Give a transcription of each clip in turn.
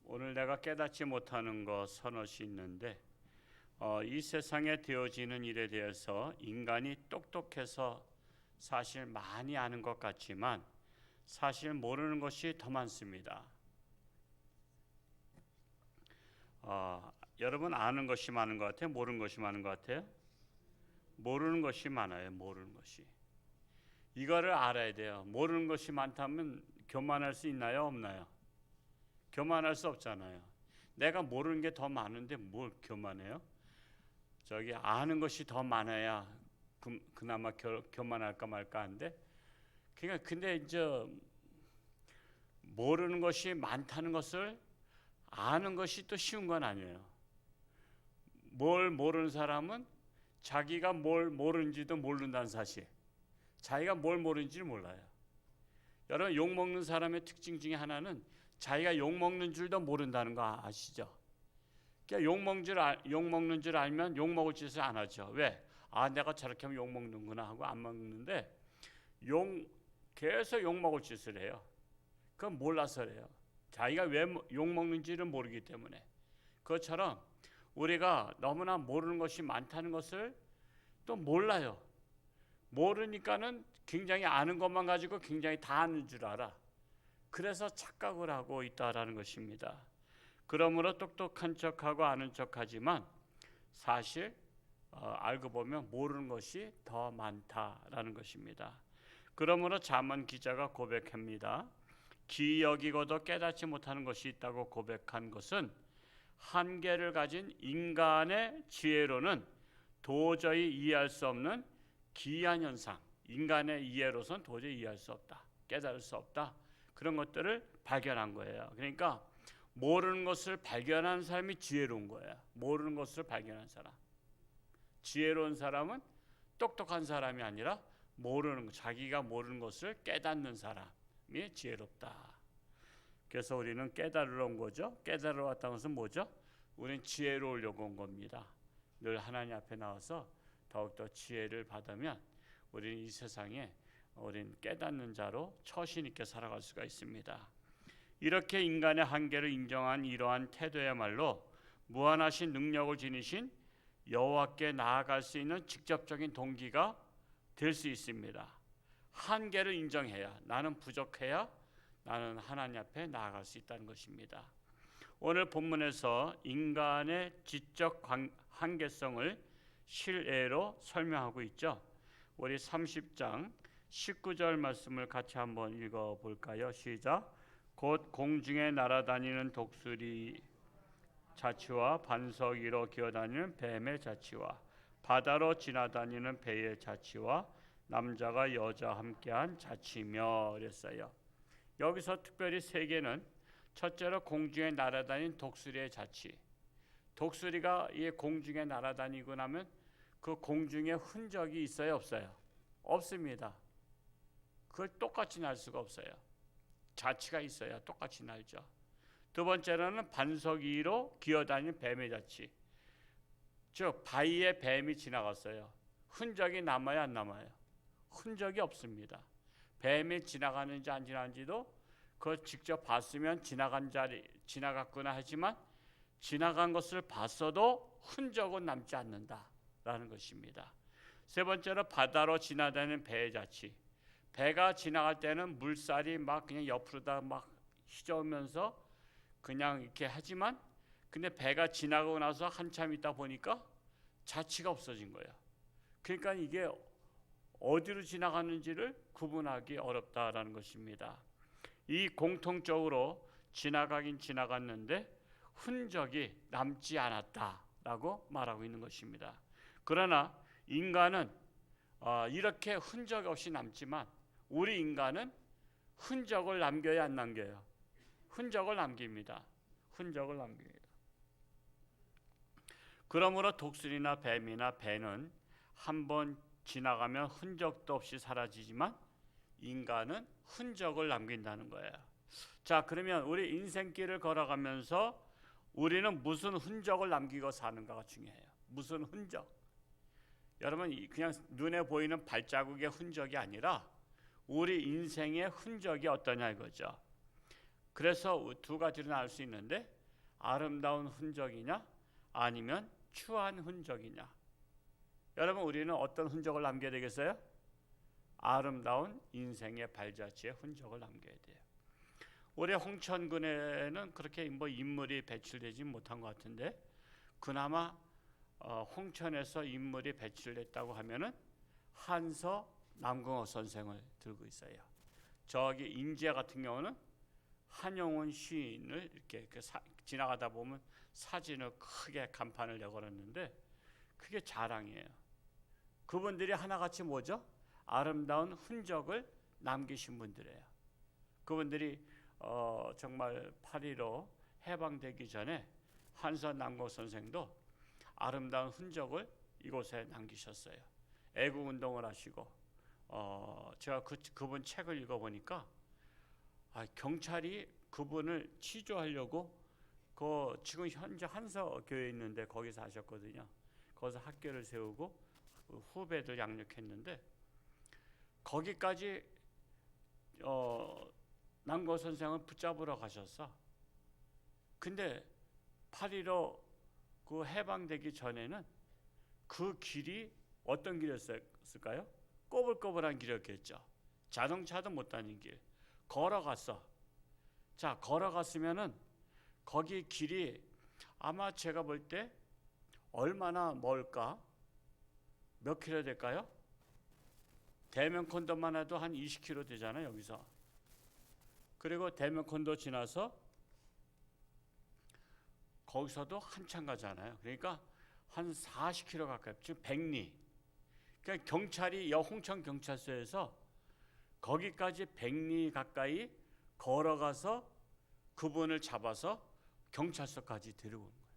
오늘 내가 깨닫지 못하는 것 서너시 있는데 이 세상에 되어지는 일에 대해서 인간이 똑똑해서 사실 많이 아는 것 같지만 사실 모르는 것이 더 많습니다. 여러분 아는 것이 많은 것 같아요? 모르는 것이 많은 것 같아요? 모르는 것이 많아요. 모르는 것이. 이거를 알아야 돼요. 모르는 것이 많다면 교만할 수 있나요? 없나요? 교만할 수 없잖아요. 내가 모르는 게 더 많은데 뭘 교만해요? 저기 아는 것이 더 많아야 그나마 교만할까 말까 한데, 그러니까 근데 이제 모르는 것이 많다는 것을 아는 것이 또 쉬운 건 아니에요. 뭘 모르는 사람은 자기가 뭘 모르는지도 모른다는 사실, 자기가 뭘 모르는지를 몰라요. 여러분 욕 먹는 사람의 특징 중에 하나는 자기가 욕 먹는 줄도 모른다는 거 아시죠? 그러니까 욕 먹는 줄 알면 욕 먹을 짓을 안 하죠. 왜? 내가 저렇게 하면 욕 먹는구나 하고 안 먹는데 계속 욕 먹을 짓을 해요. 그건 몰라서 그래요. 자기가 왜 욕 먹는지를 모르기 때문에. 그것처럼 우리가 너무나 모르는 것이 많다는 것을 또 몰라요. 모르니까는 굉장히 아는 것만 가지고 굉장히 다 아는 줄 알아. 그래서 착각을 하고 있다라는 것입니다. 그러므로 똑똑한 척하고 아는 척하지만 사실 알고 보면 모르는 것이 더 많다라는 것입니다. 그러므로 잠언 기자가 고백합니다. 기이 여기고도 깨닫지 못하는 것이 있다고 고백한 것은 한계를 가진 인간의 지혜로는 도저히 이해할 수 없는 기이한 현상, 인간의 이해로선 도저히 이해할 수 없다, 깨달을 수 없다, 그런 것들을 발견한 거예요. 그러니까 모르는 것을 발견한 사람이 지혜로운 거예요. 모르는 것을 발견한 사람, 지혜로운 사람은 똑똑한 사람이 아니라 자기가 모르는 것을 깨닫는 사람이 지혜롭다. 그래서 우리는 깨달으러 온 거죠. 깨달으러 왔다는 것은 뭐죠? 우리는 지혜로우려고 온 겁니다. 늘 하나님 앞에 나와서 더욱더 지혜를 받으면 우리는 이 세상에 우리는 깨닫는 자로 처신 있게 살아갈 수가 있습니다. 이렇게 인간의 한계를 인정한 이러한 태도야말로 무한하신 능력을 지니신 여호와께 나아갈 수 있는 직접적인 동기가 될 수 있습니다. 한계를 인정해야, 나는 부족해야 나는 하나님 앞에 나아갈 수 있다는 것입니다. 오늘 본문에서 인간의 지적 한계성을 실례로 설명하고 있죠. 우리 30장 19절 말씀을 같이 한번 읽어볼까요? 시작. 곧 공중에 날아다니는 독수리 자치와 반석 위로 기어다니는 뱀의 자치와 바다로 지나다니는 배의 자치와 남자가 여자와 함께한 자치며 그랬어요. 여기서 특별히 세 개는 첫째로 공중에 날아다니는 독수리의 자치. 독수리가 이 공중에 날아다니고 나면 그 공중에 흔적이 있어요, 없어요? 없습니다. 그걸 똑같이 날 수가 없어요. 자치가 있어야 똑같이 날죠. 두 번째로는 반석 위로 기어다니는 뱀의 자치. 즉 바위에 뱀이 지나갔어요. 흔적이 남아야 안 남아요? 흔적이 없습니다. 뱀이 지나가는지 안 지나가는지도 그걸 직접 봤으면 지나갔구나 하지만 지나간 것을 봤어도 흔적은 남지 않는다라는 것입니다. 세 번째로 바다로 지나다니는 배의 자치. 배가 지나갈 때는 물살이 막 그냥 옆으로 다 막 휘저으면서 그냥 이렇게 하지만 근데 배가 지나가고 나서 한참 있다 보니까 자치가 없어진 거예요. 그러니까 이게 어디로 지나가는지를 구분하기 어렵다라는 것입니다. 이 공통적으로 지나가긴 지나갔는데 흔적이 남지 않았다라고 말하고 있는 것입니다. 그러나 인간은 이렇게 흔적 없이 남지만 우리 인간은 흔적을 남겨야 안 남겨요? 흔적을 남깁니다. 흔적을 남깁니다. 그러므로 독수리나 뱀이나 배는 한번 지나가면 흔적도 없이 사라지지만 인간은 흔적을 남긴다는 거예요. 자, 그러면 우리 인생길을 걸어가면서 우리는 무슨 흔적을 남기고 사는가가 중요해요. 무슨 흔적? 여러분 그냥 눈에 보이는 발자국의 흔적이 아니라 우리 인생의 흔적이 어떠냐 이거죠. 그래서 두 가지로 나눌 수 있는데 아름다운 흔적이냐 아니면 추한 흔적이냐. 여러분 우리는 어떤 흔적을 남겨야 되겠어요? 아름다운 인생의 발자취의 흔적을 남겨야 돼요. 올해 홍천군에는 그렇게 뭐 인물이 배출되지 못한 것 같은데 그나마 홍천에서 인물이 배출됐다고 하면은 한서 남궁호 선생을 들고 있어요. 저기 인제 같은 경우는 한용운 시인을 이렇게 지나가다 보면 사진을 크게 간판을 내걸었는데 그게 자랑이에요. 그분들이 하나같이 뭐죠? 아름다운 흔적을 남기신 분들이에요. 그분들이 정말 8.15 해방되기 전에 한서 남궁호 선생도 아름다운 흔적을 이곳에 남기셨어요. 애국운동을 하시고 제가 그분 책을 읽어보니까 경찰이 그분을 치조하려고 지금 현재 한서 교회에 있는데 거기서 하셨거든요. 거기서 학교를 세우고 후배들 양육했는데 거기까지 남궁호 선생을 붙잡으러 가셨어. 근데 8.15 그 해방되기 전에는 그 길이 어떤 길이었을까요? 꼬불꼬불한 길이었겠죠. 자동차도 못 다니는 길. 걸어갔어. 자, 걸어갔으면은 거기 길이 아마 제가 볼 때 얼마나 멀까? 몇 킬로 될까요? 대면콘도만 해도 한 20km 되잖아요, 여기서. 그리고 대면콘도 지나서 거기서도 한참 가잖아요. 그러니까 한 40km 가까이, 지금 100리. 그러니까 경찰이 홍천 경찰서에서 거기까지 100리 가까이 걸어가서 그분을 잡아서 경찰서까지 데려오는 거예요.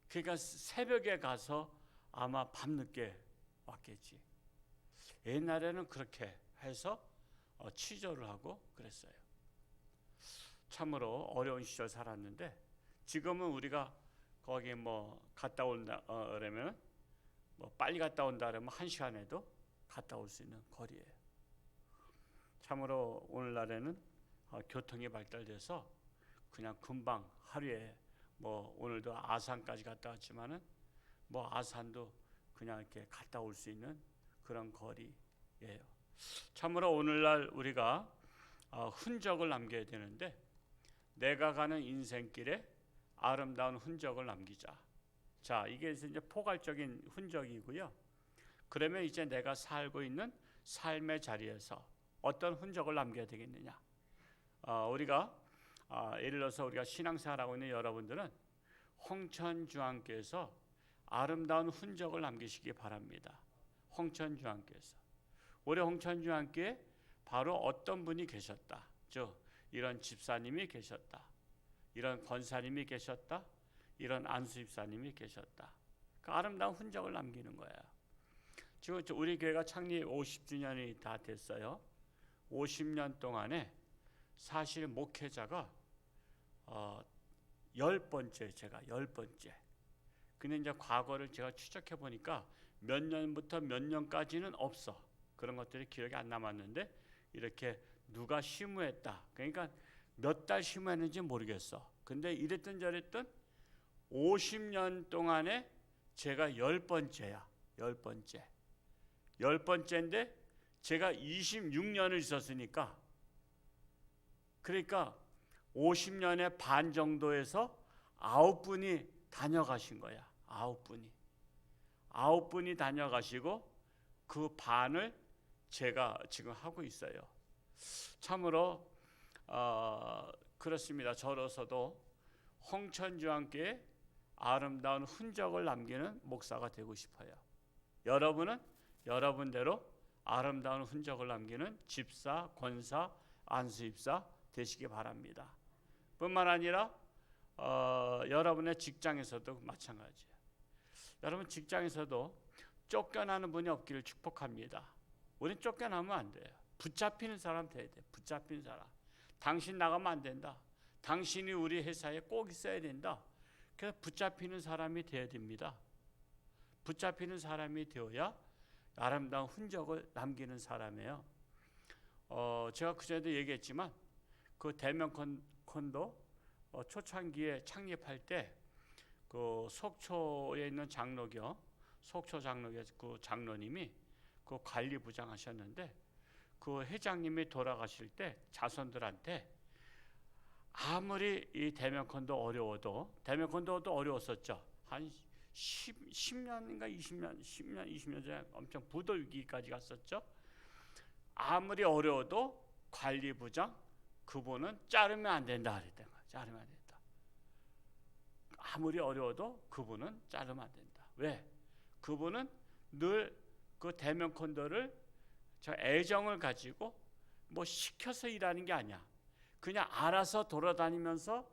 그러니까 새벽에 가서 아마 밤늦게 왔겠지. 옛날에는 그렇게 해서 취조를 하고 그랬어요. 참으로 어려운 시절 살았는데 지금은 우리가 거기 뭐 갔다 온다 그러면 뭐 빨리 갔다 온다 그러면 1시간에도 갔다 올 수 있는 거리예요. 참으로 오늘날에는 교통이 발달돼서 그냥 금방 하루에 뭐 오늘도 아산까지 갔다 왔지만은 뭐 아산도 그냥 이렇게 갔다 올 수 있는 그런 거리예요. 참으로 오늘날 우리가 흔적을 남겨야 되는데 내가 가는 인생길에 아름다운 흔적을 남기자. 자, 이게 이제 포괄적인 흔적이고요. 그러면 이제 내가 살고 있는 삶의 자리에서 어떤 흔적을 남겨야 되겠느냐? 우리가 예를 들어서 우리가 신앙생활하고 있는 여러분들은 홍천중앙교회에서 아름다운 흔적을 남기시기 바랍니다. 홍천중앙교회에서 올해 홍천중앙교회 바로 어떤 분이 계셨다. 즉 이런 집사님이 계셨다. 이런 권사님이 계셨다. 이런 안수집사님이 계셨다. 그 아름다운 흔적을 남기는 거예요. 지금 우리 교회가 창립 50주년이 다 됐어요. 50년 동안에 사실 목회자가 10번째, 제가 10번째. 근데 이제 과거를 제가 추적해 보니까 몇 년부터 몇 년까지는 없어. 그런 것들이 기억이 안 남았는데 이렇게 누가 심우했다. 그러니까 몇 달 심우했는지 모르겠어. 근데 이랬든 저랬든 50년 동안에 제가 10번째야. 10번째. 10번째인데 제가 26년을 있었으니까 그러니까 50년의 반 정도에서 9분이 다녀가신 거야. 9분이. 9분이 다녀가시고 그 반을 제가 지금 하고 있어요. 참으로 그렇습니다. 저로서도 홍천중앙교회 아름다운 흔적을 남기는 목사가 되고 싶어요. 여러분은 여러분대로 아름다운 흔적을 남기는 집사, 권사, 안수집사 되시기 바랍니다. 뿐만 아니라 여러분의 직장에서도 마찬가지예요. 여러분 직장에서도 쫓겨나는 분이 없기를 축복합니다. 우린 쫓겨나면 안 돼요. 붙잡히는 사람 돼야 돼. 붙잡히는 사람. 당신 나가면 안 된다. 당신이 우리 회사에 꼭 있어야 된다. 그래서 붙잡히는 사람이 돼야 됩니다. 붙잡히는 사람이 되어야 아름다운 흔적을 남기는 사람이에요. 제가 그전에도 얘기했지만 그 대면 콘도 초창기에 창립할 때 그 속초에 있는 장로교, 속초 장로교 그 장로님이 그 관리부장 하셨는데, 그 회장님이 돌아가실 때 자손들한테 아무리 이 대면 콘도 어려워도, 대면 콘도도 어려웠었죠. 한 10년인가 20년 전에 엄청 부도 위기까지 갔었죠. 아무리 어려워도 관리부장 그분은 자르면 안 된다 그랬던 거예요. 자르면 안 된다. 아무리 어려워도 그분은 자르면 안 된다. 왜? 그분은 늘 그 대면 콘도를 저 애정을 가지고 뭐 시켜서 일하는 게 아니야. 그냥 알아서 돌아다니면서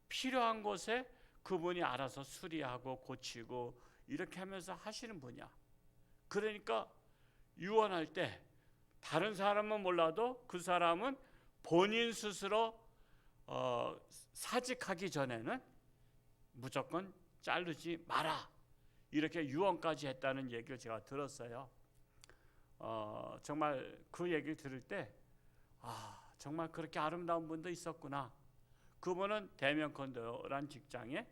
필요한 곳에 그분이 알아서 수리하고 고치고 이렇게 하면서 하시는 분이야. 그러니까 유언할 때 다른 사람은 몰라도 그 사람은 본인 스스로 사직하기 전에는 무조건 자르지 마라, 이렇게 유언까지 했다는 얘기를 제가 들었어요. 정말 그 얘기를 들을 때 정말 그렇게 아름다운 분도 있었구나. 그분은 대면 콘도란 직장에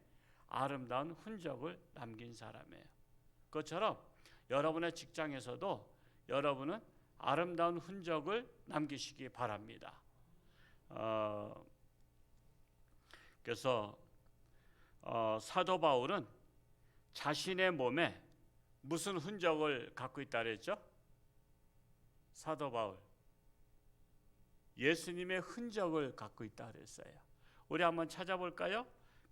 아름다운 흔적을 남긴 사람이에요. 그것처럼 여러분의 직장에서도 여러분은 아름다운 흔적을 남기시기 바랍니다. 그래서 사도 바울은 자신의 몸에 무슨 흔적을 갖고 있다 그랬죠? 사도 바울 예수님의 흔적을 갖고 있다 그랬어요. 우리 한번 찾아볼까요?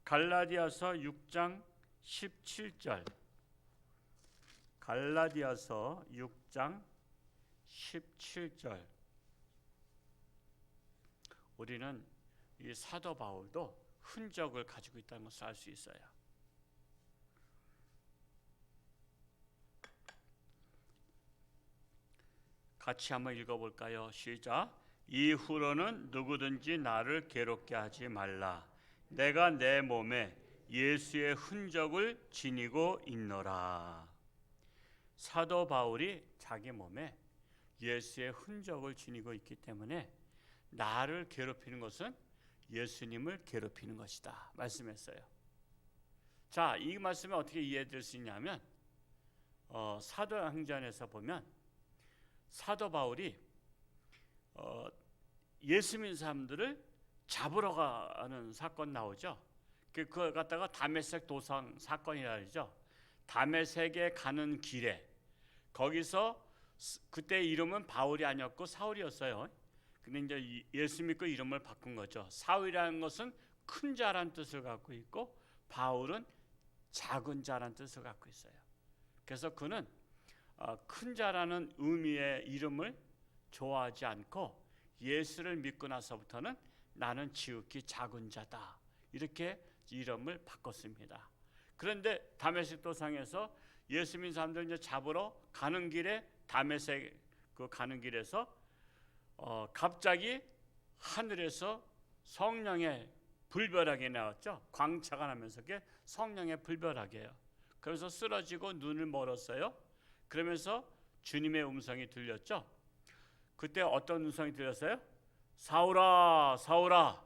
갈라디아서 6장 17절. 갈라디아서 6장 17절. 우리는 이 사도 바울도 흔적을 가지고 있다는 것을 알 수 있어요. 같이 한번 읽어볼까요? 시작. 이후로는 누구든지 나를 괴롭게 하지 말라. 내가 내 몸에 예수의 흔적을 지니고 있노라. 사도 바울이 자기 몸에 예수의 흔적을 지니고 있기 때문에 나를 괴롭히는 것은 예수님을 괴롭히는 것이다 말씀했어요. 자, 이 말씀을 어떻게 이해될 수 있냐면 사도행전에서 보면 사도 바울이 예수 믿는 사람들을 잡으러 가는 사건 나오죠. 그걸 갖다가 다메섹 도상 사건이라 그러죠. 다메섹에 가는 길에 거기서 그때 이름은 바울이 아니었고 사울이었어요. 근데 이제 예수 믿고 이름을 바꾼 거죠. 사울이라는 것은 큰 자란 뜻을 갖고 있고 바울은 작은 자란 뜻을 갖고 있어요. 그래서 그는 큰 자라는 의미의 이름을 좋아하지 않고 예수를 믿고 나서부터는 나는 지극히 작은 자다, 이렇게 이름을 바꿨습니다. 그런데 다메섹 도상에서 예수 믿는 사람들 이제 잡으러 가는 길에 다메섹 그 가는 길에서 갑자기 하늘에서 성령의 불벼락이 나왔죠. 광채가 나면서 그게 성령의 불벼락이에요. 그래서 쓰러지고 눈을 멀었어요. 그러면서 주님의 음성이 들렸죠. 그때 어떤 음성이 들렸어요? 사울아, 사울아,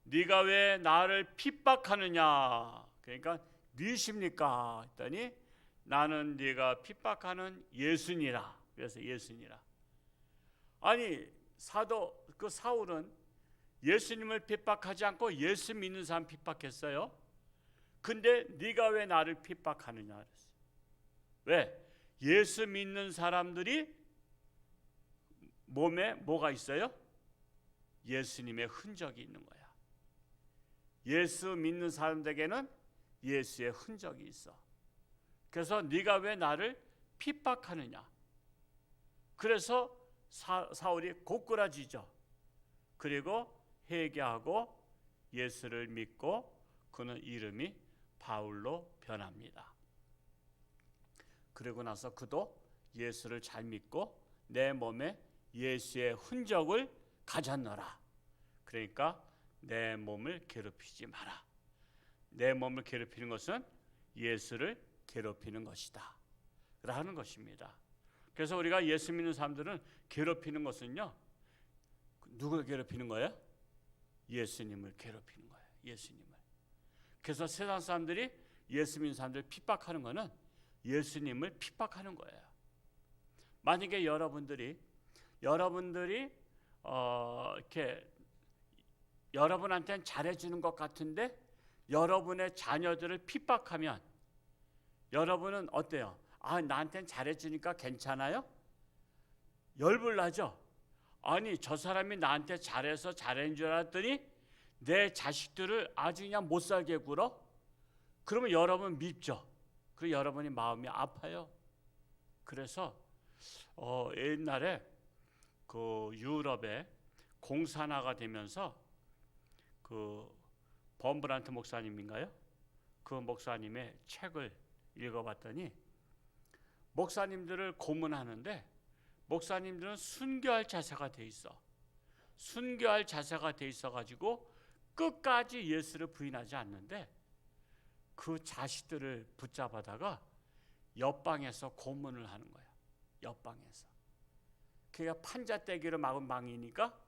네가 왜 나를 핍박하느냐? 그러니까 누구십니까? 했더니 나는 네가 핍박하는 예수니라. 그래서 예수니라. 아니 그 사울은 예수님을 핍박하지 않고 예수 믿는 사람 핍박했어요. 근데 네가 왜 나를 핍박하느냐 그랬어요. 왜? 예수 믿는 사람들이 몸에 뭐가 있어요? 예수님의 흔적이 있는 거야. 예수 믿는 사람들에게는 예수의 흔적이 있어. 그래서 네가 왜 나를 핍박하느냐. 그래서 사울이 고꾸라지죠. 그리고 회개하고 예수를 믿고 그는 이름이 바울로 변합니다. 그리고 나서 그도 예수를 잘 믿고 내 몸에 예수의 흔적을 가졌노라. 그러니까 내 몸을 괴롭히지 마라. 내 몸을 괴롭히는 것은 예수를 괴롭히는 것이다 라는 것입니다. 그래서 우리가 예수 믿는 사람들은 괴롭히는 것은요, 누굴 괴롭히는 거예요? 예수님을 괴롭히는 거예요. 예수님을. 그래서 세상 사람들이 예수 믿는 사람들을 핍박하는 거는 예수님을 핍박하는 거예요. 만약에 여러분들이 이렇게 여러분한테는 잘해주는 것 같은데 여러분의 자녀들을 핍박하면 여러분은 어때요? 아, 나한테는 잘해주니까 괜찮아요? 열불나죠? 아니, 저 사람이 나한테 잘해서 잘한 줄 알았더니 내 자식들을 아주 그냥 못살게 굴어? 그러면 여러분 밉죠. 그리고 여러분이 마음이 아파요. 그래서 옛날에 그 유럽에 공산화가 되면서 그 범브란트 목사님인가요? 그 목사님의 책을 읽어봤더니 목사님들을 고문하는데 목사님들은 순교할 자세가 돼 있어. 순교할 자세가 돼 있어가지고 끝까지 예수를 부인하지 않는데 그 자식들을 붙잡아다가 옆방에서 고문을 하는 거야. 옆방에서. 그러니까 판자떼기로 막은 방이니까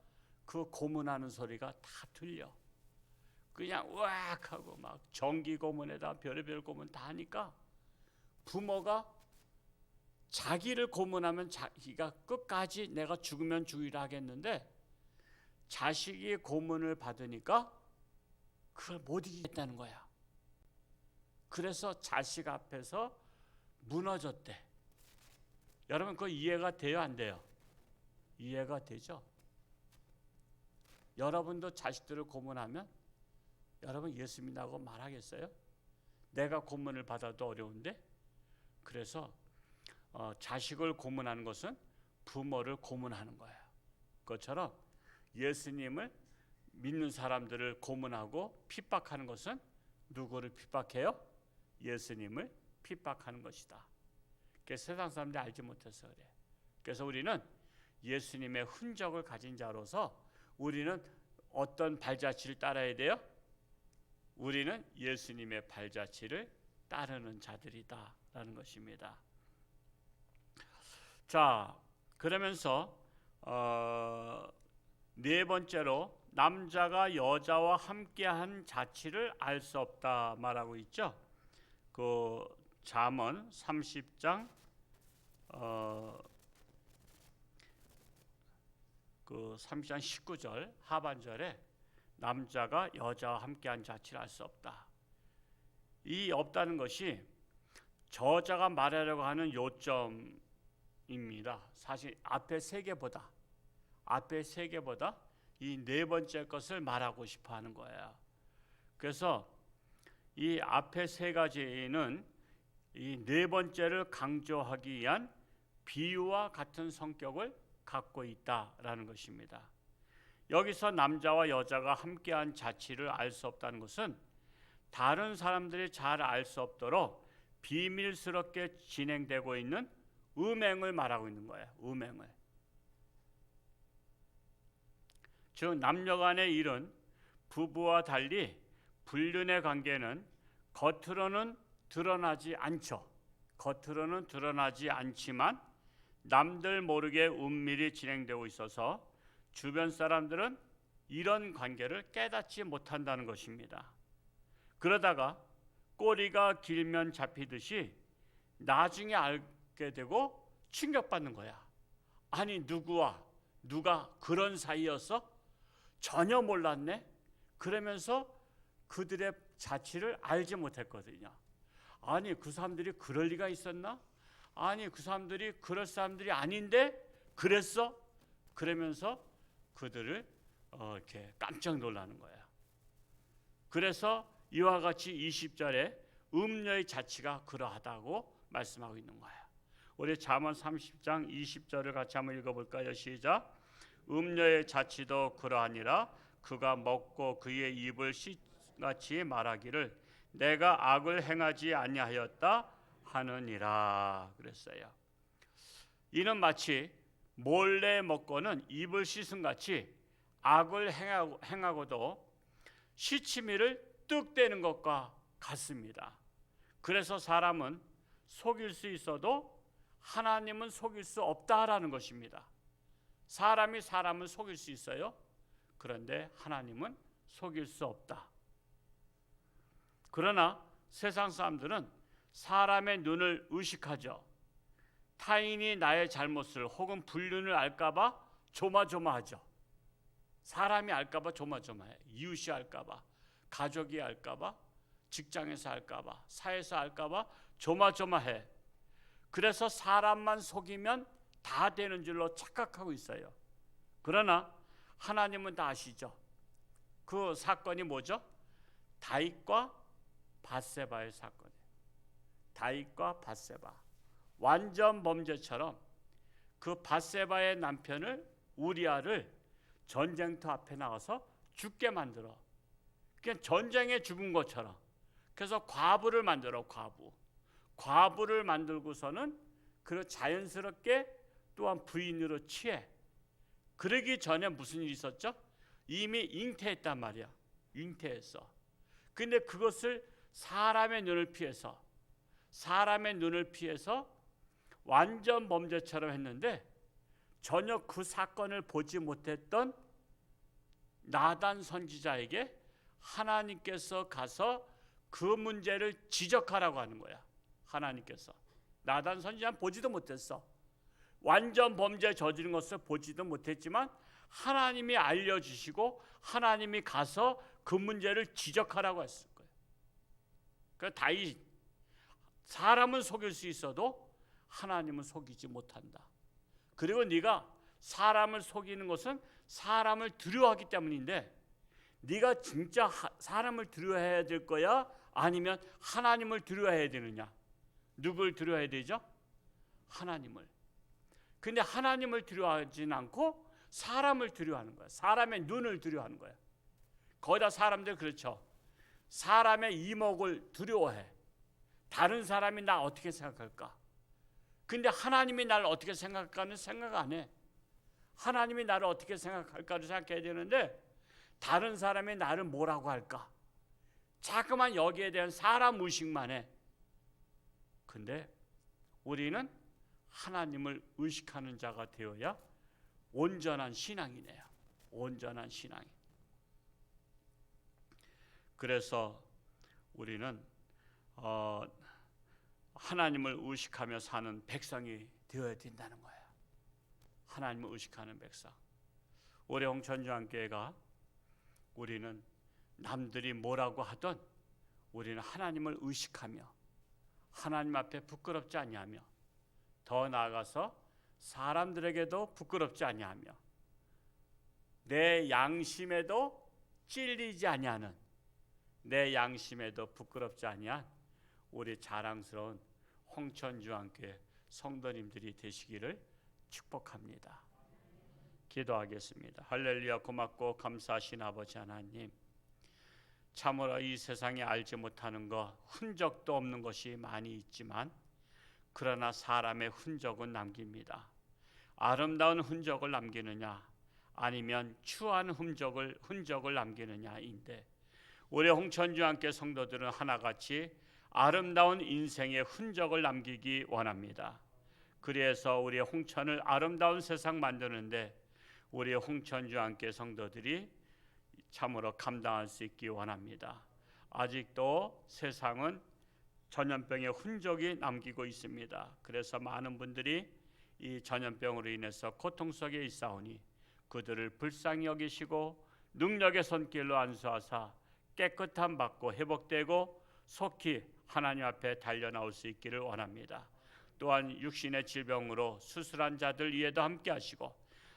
그 고문하는 소리가 다 들려. 그냥 으악 하고 막 전기 고문에다 별의별 고문 다 하니까 부모가 자기를 고문하면 자기가 끝까지 내가 죽으면 죽이라 하겠는데 자식이 고문을 받으니까 그걸 못 이기겠다는 거야. 그래서 자식 앞에서 무너졌대. 여러분 그거 이해가 돼요? 안 돼요? 이해가 되죠? 여러분도 자식들을 고문하면 여러분 예수 믿는다고 말하겠어요? 내가 고문을 받아도 어려운데. 그래서 자식을 고문하는 것은 부모를 고문하는 거예요. 그것처럼 예수님을 믿는 사람들을 고문하고 핍박하는 것은 누구를 핍박해요? 예수님을 핍박하는 것이다. 그래서 세상 사람들이 알지 못해서 그래. 그래서 우리는 예수님의 흔적을 가진 자로서 우리는 어떤 발자취를 따라야 돼요? 우리는 예수님의 발자취를 따르는 자들이다라는 것입니다. 자, 그러면서 네 번째로 남자가 여자와 함께한 자취를 알 수 없다 말하고 있죠. 그 잠언 30장 그 30장 19절 하반절에 남자가 여자와 함께한 자취를 알 수 없다. 이 없다는 것이 저자가 말하려고 하는 요점입니다. 사실 앞에 세 개보다 이 네 번째 것을 말하고 싶어 하는 거예요. 그래서 이 앞에 세 가지는 이 네 번째를 강조하기 위한 비유와 같은 성격을 갖고 있다라는 것입니다. 여기서 남자와 여자가 함께한 자취를 알 수 없다는 것은 다른 사람들이 잘 알 수 없도록 비밀스럽게 진행되고 있는 음행을 말하고 있는 거예요. 음행을. 즉 남녀 간의 일은 부부와 달리 불륜의 관계는 겉으로는 드러나지 않지만 남들 모르게 은밀히 진행되고 있어서 주변 사람들은 이런 관계를 깨닫지 못한다는 것입니다. 그러다가 꼬리가 길면 잡히듯이 나중에 알게 되고 충격받는 거야. 아니 누가 그런 사이였어? 전혀 몰랐네. 그러면서 그들의 자취를 알지 못했거든요. 아니 그 사람들이 그럴 리가 있었나? 아니 그 사람들이 그럴 사람들이 아닌데 그랬어? 그러면서 그들을 이렇게 깜짝 놀라는 거야. 그래서 이와 같이 20절에 음녀의 자취가 그러하다고 말씀하고 있는 거야. 우리 잠언 30장 20절을 같이 한번 읽어볼까요? 시작. 음녀의 자취도 그러하니라. 그가 먹고 그의 입을 씨같이 말하기를 내가 악을 행하지 아니하였다 하느니라 그랬어요. 이는 마치 몰래 먹고는 입을 씻은 같이 악을 행하고도 시치미를 뚝대는 것과 같습니다. 그래서 사람은 속일 수 있어도 하나님은 속일 수 없다라는 것입니다. 사람이 사람을 속일 수 있어요. 그런데 하나님은 속일 수 없다. 그러나 세상 사람들은 사람의 눈을 의식하죠. 타인이 나의 잘못을 혹은 불륜을 알까봐 조마조마하죠. 사람이 알까봐 조마조마해. 이웃이 알까봐, 가족이 알까봐, 직장에서 알까봐, 사회에서 알까봐 조마조마해. 그래서 사람만 속이면 다 되는 줄로 착각하고 있어요. 그러나 하나님은 다 아시죠. 그 사건이 뭐죠? 다윗과 밧세바의 사건이에요. 다윗과 밧세바, 완전 범죄처럼 그 밧세바의 남편을 우리아를 전쟁터 앞에 나가서 죽게 만들어. 그냥 전쟁에 죽은 것처럼. 그래서 과부를 만들어. 과부를 만들고서는 그 자연스럽게 또한 부인으로 취해. 그러기 전에 무슨 일이 있었죠? 이미 잉태했단 말이야. 잉태했어. 근데 그것을 사람의 눈을 피해서 완전 범죄처럼 했는데 전혀 그 사건을 보지 못했던 나단 선지자에게 하나님께서 가서 그 문제를 지적하라고 하는 거야. 하나님께서. 나단 선지자는 보지도 못했어. 완전 범죄 저지른 것을 보지도 못했지만 하나님이 알려주시고 하나님이 가서 그 문제를 지적하라고 했을 거예요. 그 다윗, 사람은 속일 수 있어도 하나님은 속이지 못한다. 그리고 네가 사람을 속이는 것은 사람을 두려워하기 때문인데, 네가 진짜 사람을 두려워해야 될 거야? 아니면 하나님을 두려워해야 되느냐? 누굴 두려워해야 되죠? 하나님을. 근데 하나님을 두려워하진 않고 사람을 두려워하는 거야. 사람의 눈을 두려워하는 거야. 거기다 사람들 그렇죠. 사람의 이목을 두려워해. 다른 사람이 나 어떻게 생각할까? 근데 하나님이 나를 어떻게 생각할까는 생각 안 해. 하나님이 나를 어떻게 생각할까를 생각해야 되는데 다른 사람이 나를 뭐라고 할까? 자꾸만 여기에 대한 사람 의식만 해. 근데 우리는 하나님을 의식하는 자가 되어야 온전한 신앙이네요. 온전한 신앙이. 그래서 우리는 하나님을 의식하며 사는 백성이 되어야 된다는 거예요. 하나님을 의식하는 백성. 올해 홍천중앙교회가 우리는 남들이 뭐라고 하던 우리는 하나님을 의식하며 하나님 앞에 부끄럽지 아니하며 더 나아가서 사람들에게도 부끄럽지 아니하며 내 양심에도 찔리지 아니하는, 내 양심에도 부끄럽지 아니한 우리 자랑스러운 홍천중앙교회 성도님들이 되시기를 축복합니다. 기도하겠습니다. 할렐루야. 고맙고 감사하신 아버지 하나님, 참으로 이 세상에 알지 못하는 것, 흔적도 없는 것이 많이 있지만 그러나 사람의 흔적은 남깁니다. 아름다운 흔적을 남기느냐 아니면 추한 흔적을 남기느냐인데, 우리 홍천중앙교회 성도들은 하나같이 아름다운 인생의 흔적을 남기기 원합니다. 그래서 우리 홍천을 아름다운 세상 만드는데 우리 홍천중앙교회 성도들이 참으로 감당할 수 있기 원합니다. 아직도 세상은 전염병의 흔적이 남기고 있습니다. 그래서 많은 분들이 이 전염병으로 인해서 고통 속에 있사오니 그들을 불쌍히 여기시고 능력의 손길로 안수하사 깨끗함 받고 회복되고 속히 하나님 앞에 달려나올 수 있기를 원합니다. 또한 육신의 질병으로 수술한 자들 위에도 함께 하시고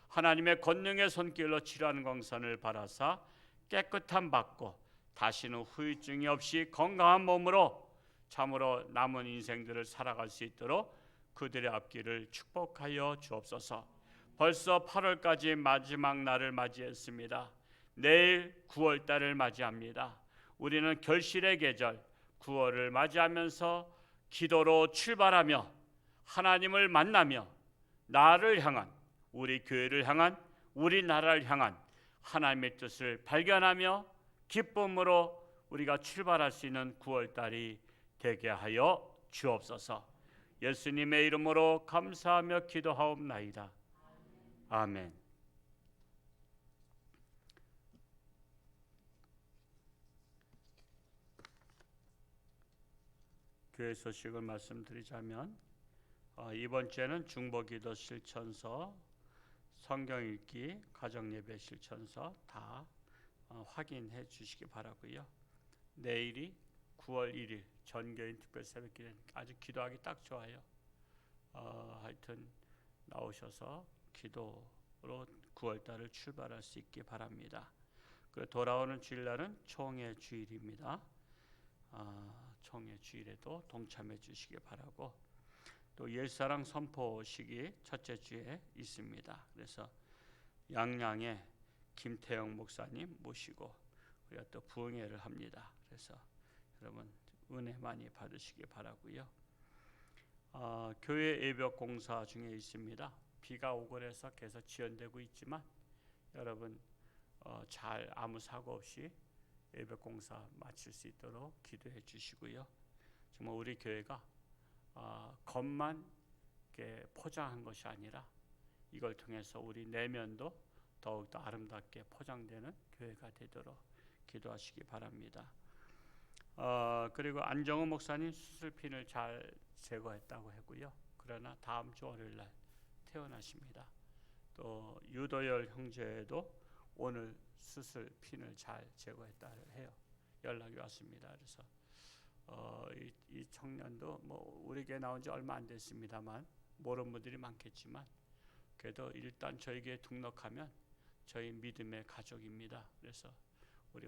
하나님의 권능의 손길로 치료하는 광선을 바라사 깨끗함 받고 다시는 후유증이 없이 건강한 몸으로 참으로 남은 인생들을 살아갈 수 있도록 그들의 앞길을 축복하여 주옵소서. 벌써 8월까지 마지막 날을 맞이했습니다. 내일 9월달을 맞이합니다. 우리는 결실의 계절 9월을 맞이하면서 기도로 출발하며 하나님을 만나며 나를 향한, 우리 교회를 향한, 우리나라를 향한 하나님의 뜻을 발견하며 기쁨으로 우리가 출발할 수 있는 9월달이 되게 하여 주옵소서. 예수님의 이름으로 감사하며 기도하옵나이다. 아멘. 교회 소식을 말씀드리자면 이번 주에는 중보기도 실천서, 성경 읽기, 가정예배 실천서 다 확인해 주시기 바라고요. 내일이 9월 1일 전교인 특별 새벽기도 아주 기도하기 딱 좋아요. 하여튼 나오셔서 기도로 9월달을 출발할 수 있기 바랍니다. 그 돌아오는 주일날은 총회 주일입니다. 총회 주일에도 동참해 주시기 바라고, 또 옛사랑 선포식이 첫째 주에 있습니다. 그래서 양양에 김태영 목사님 모시고 우리가 또 부흥회를 합니다. 그래서 여러분 은혜 많이 받으시기 바라고요. 교회 예벽 공사 중에 있습니다. 비가 오고 그래서 계속 지연되고 있지만 여러분 잘 아무 사고 없이 예배 공사 마칠 수 있도록 기도해 주시고요. 정말 우리 교회가 겉만 이렇게 포장한 것이 아니라 이걸 통해서 우리 내면도 더욱더 아름답게 포장되는 교회가 되도록 기도하시기 바랍니다. 그리고 안정호 목사님 수술핀을 잘 제거했다고 하고요. 그러나 다음 주 월요일 날 퇴원하십니다. 또 유도열 형제도 오늘 수술핀을 잘 제거했다 해요. 연락이 왔습니다. 그래서 이 청년도 뭐 우리 교회 나온 지 얼마 안 됐습니다만 모르는 분들이 많겠지만 그래도 일단 저희 교회 등록하면 저희 믿음의 가족입니다. 그래서 우리